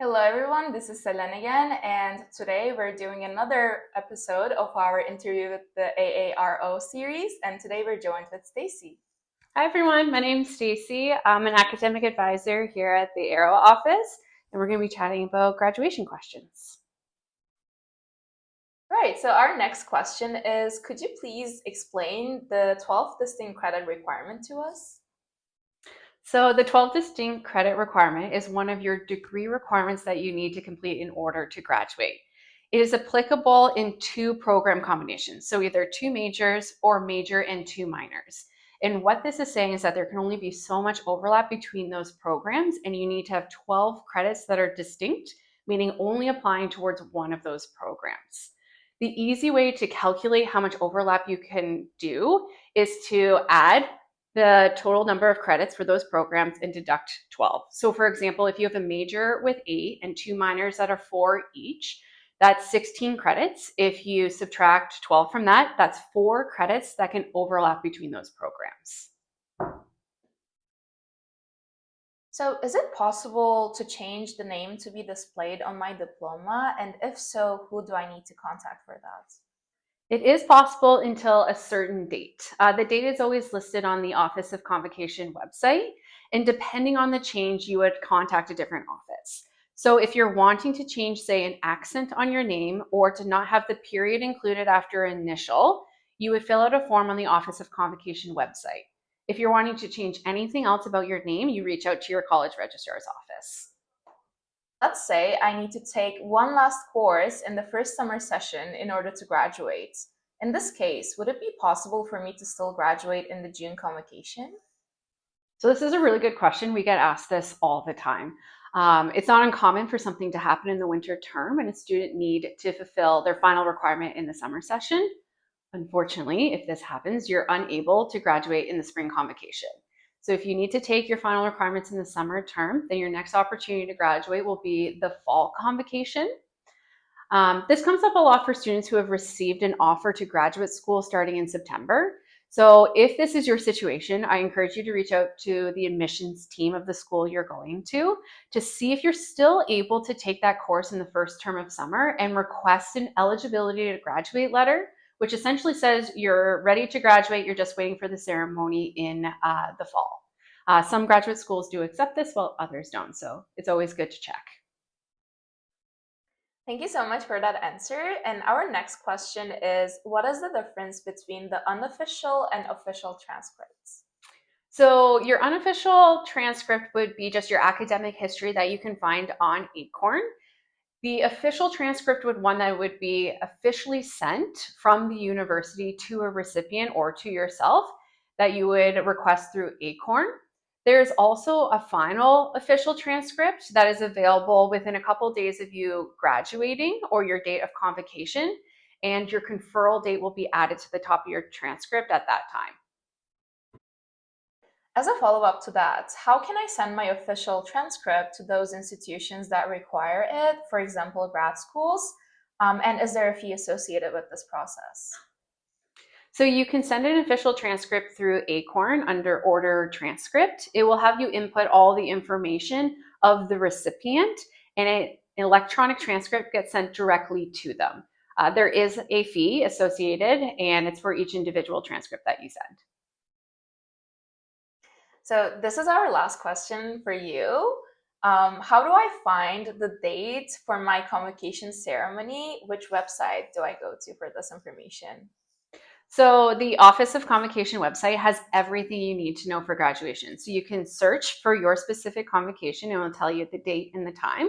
Hello everyone, this is Selene again, and today we're doing another episode of our interview with the AARO series, and today we're joined with Stacy. Hi everyone, my name's Stacy. I'm an academic advisor here at the AARO office, and we're going to be chatting about graduation questions. Right, so our next question is, could you please explain the 12th distinct credit requirement to us? So the 12 distinct credit requirement is one of your degree requirements that you need to complete in order to graduate. It is applicable in two program combinations, so either two majors or major and two minors. And what this is saying is that there can only be so much overlap between those programs, and you need to have 12 credits that are distinct, meaning only applying towards one of those programs. The easy way to calculate how much overlap you can do is to add the total number of credits for those programs and deduct 12. So for example, if you have a major with 8 and two minors that are 4 each, that's 16 credits. If you subtract 12 from that, that's 4 credits that can overlap between those programs. So is it possible to change the name to be displayed on my diploma? And if so, who do I need to contact for that? It is possible until a certain date. The date is always listed on the Office of Convocation website, and depending on the change, you would contact a different office. So if you're wanting to change, say, an accent on your name or to not have the period included after initial, you would fill out a form on the Office of Convocation website. If you're wanting to change anything else about your name, you reach out to your college registrar's office. Let's say I need to take one last course in the first summer session in order to graduate. In this case, would it be possible for me to still graduate in the June convocation? So this is a really good question. We get asked this all the time. It's not uncommon for something to happen in the winter term and a student need to fulfill their final requirement in the summer session. Unfortunately, if this happens, you're unable to graduate in the spring convocation. So if you need to take your final requirements in the summer term, then your next opportunity to graduate will be the fall convocation. This comes up a lot for students who have received an offer to graduate school starting in September. So if this is your situation, I encourage you to reach out to the admissions team of the school you're going to see if you're still able to take that course in the first term of summer and request an eligibility to graduate letter, which essentially says you're ready to graduate, you're just waiting for the ceremony in the fall. Some graduate schools do accept this, while others don't, so it's always good to check. Thank you so much for that answer. And our next question is, what is the difference between the unofficial and official transcripts? So your unofficial transcript would be just your academic history that you can find on Acorn. The official transcript would one that would be officially sent from the university to a recipient or to yourself that you would request through Acorn. There's also a final official transcript that is available within a couple days of you graduating or your date of convocation, and your conferral date will be added to the top of your transcript at that time. As a follow-up to that, how can I send my official transcript to those institutions that require it, for example, grad schools? And is there a fee associated with this process? So you can send an official transcript through Acorn under Order Transcript. It will have you input all the information of the recipient, and an electronic transcript gets sent directly to them. There is a fee associated, and it's for each individual transcript that you send. So this is our last question for you. How do I find the date for my convocation ceremony? Which website do I go to for this information? So the Office of Convocation website has everything you need to know for graduation. So you can search for your specific convocation and it will tell you the date and the time.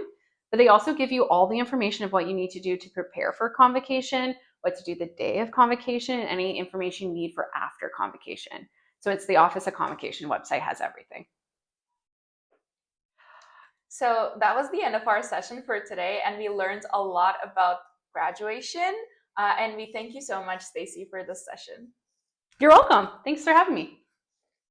But they also give you all the information of what you need to do to prepare for convocation, what to do the day of convocation, and any information you need for after convocation. So it's the Office of Convocation website has everything. So that was the end of our session for today, and we learned a lot about graduation. And we thank you so much, Stacy, for this session. You're welcome. Thanks for having me.